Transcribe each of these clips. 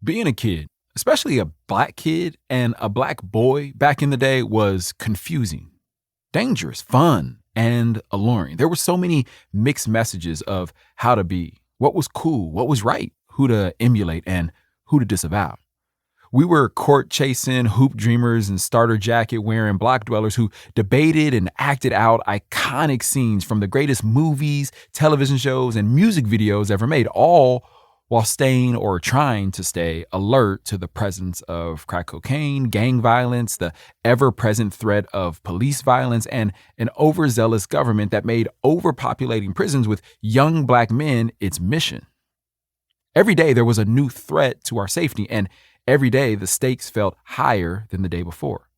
Being a kid, especially a black kid and a black boy back in the day, was confusing, dangerous, fun, and alluring. There were so many mixed messages of how to be, what was cool, what was right, who to emulate, and who to disavow. We were court chasing, hoop dreamers, and starter jacket wearing block dwellers who debated and acted out iconic scenes from the greatest movies, television shows, and music videos ever made, all while staying or trying to stay alert to the presence of crack cocaine, gang violence, the ever-present threat of police violence, and an overzealous government that made overpopulating prisons with young black men its mission. Every day there was a new threat to our safety, and every day the stakes felt higher than the day before.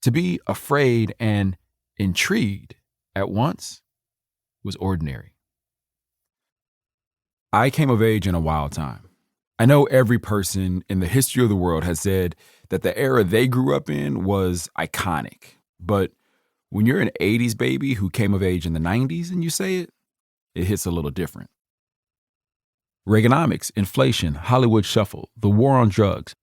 To be afraid and intrigued at once was ordinary. I came of age in a wild time. I know every person in the history of the world has said that the era they grew up in was iconic. But when you're an 80s baby who came of age in the 90s and you say it, it hits a little different. Reaganomics, inflation, Hollywood shuffle, the war on drugs,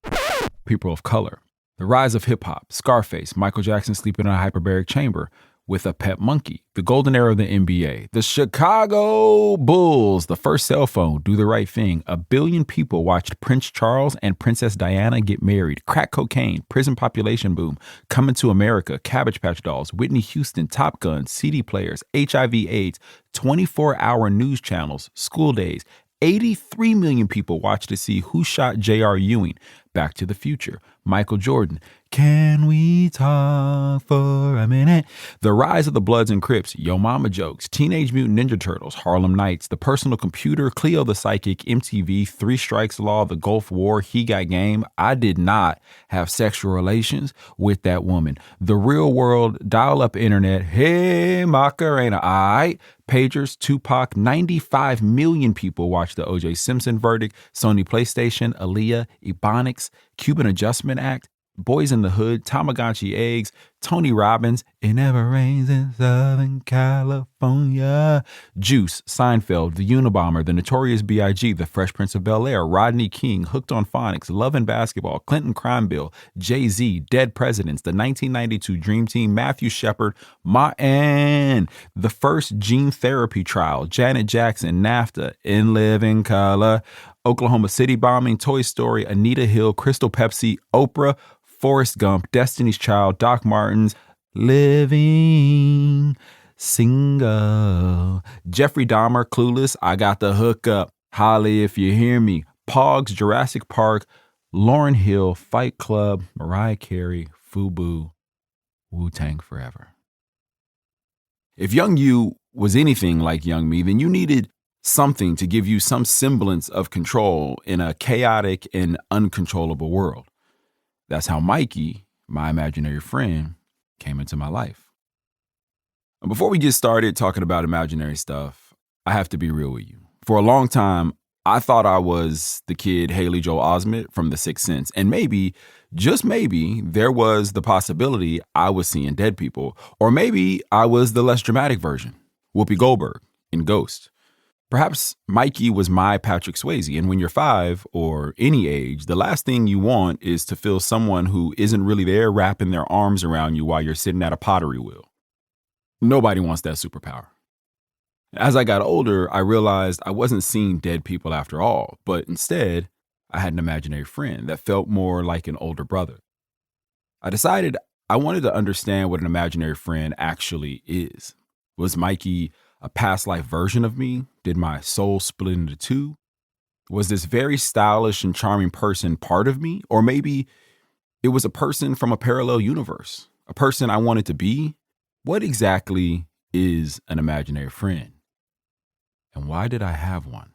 people of color, the rise of hip-hop, Scarface, Michael Jackson sleeping in a hyperbaric chamber with a pet monkey, the golden era of the NBA, the Chicago Bulls, the first cell phone, do the right thing. 1 billion people watched Prince Charles and Princess Diana get married, crack cocaine, prison population boom, Coming to America, Cabbage Patch Dolls, Whitney Houston, Top Gun, CD players, HIV/AIDS, 24-hour news channels, school days. 83 million people watched to see who shot J.R. Ewing, Back to the Future, Michael Jordan, Can We Talk for a Minute? The rise of the Bloods and Crips, Yo Mama jokes, Teenage Mutant Ninja Turtles, Harlem Nights, The Personal Computer, Cleo the Psychic, MTV, Three Strikes Law, The Gulf War, He Got Game. I did not have sexual relations with that woman. The Real World, Dial-Up Internet, Hey Macarena, aight. Pagers, Tupac, 95 million people watched the O.J. Simpson verdict, Sony PlayStation, Aaliyah, Ebonics, Cuban Adjustment Act, Boys in the Hood, Tamagotchi Eggs, Tony Robbins, It Never Rains in Southern California, Juice, Seinfeld, The Unabomber, The Notorious B.I.G., The Fresh Prince of Bel-Air, Rodney King, Hooked on Phonics, Love and Basketball, Clinton Crime Bill, Jay-Z, Dead Presidents, The 1992 Dream Team, Matthew Shepard, and the first gene therapy trial, Janet Jackson, NAFTA, In Living Color, Oklahoma City bombing, Toy Story, Anita Hill, Crystal Pepsi, Oprah, Forrest Gump, Destiny's Child, Doc Martens, Living Single, Jeffrey Dahmer, Clueless, I Got the Hookup, Holly If You Hear Me, Pogs, Jurassic Park, Lauryn Hill, Fight Club, Mariah Carey, FUBU, Wu-Tang Forever. If young you was anything like young me, then you needed something to give you some semblance of control in a chaotic and uncontrollable world. That's how Mikey, my imaginary friend, came into my life. And before we get started talking about imaginary stuff, I have to be real with you. For a long time, I thought I was the kid Haley Joel Osment from The Sixth Sense. And maybe, just maybe, there was the possibility I was seeing dead people. Or maybe I was the less dramatic version, Whoopi Goldberg in Ghost. Perhaps Mikey was my Patrick Swayze, and when you're 5 or any age, the last thing you want is to feel someone who isn't really there wrapping their arms around you while you're sitting at a pottery wheel. Nobody wants that superpower. As I got older, I realized I wasn't seeing dead people after all, but instead, I had an imaginary friend that felt more like an older brother. I decided I wanted to understand what an imaginary friend actually is. Was Mikey a past life version of me? Did my soul split into two? Was this very stylish and charming person part of me? Or maybe it was a person from a parallel universe, a person I wanted to be? What exactly is an imaginary friend? And why did I have one?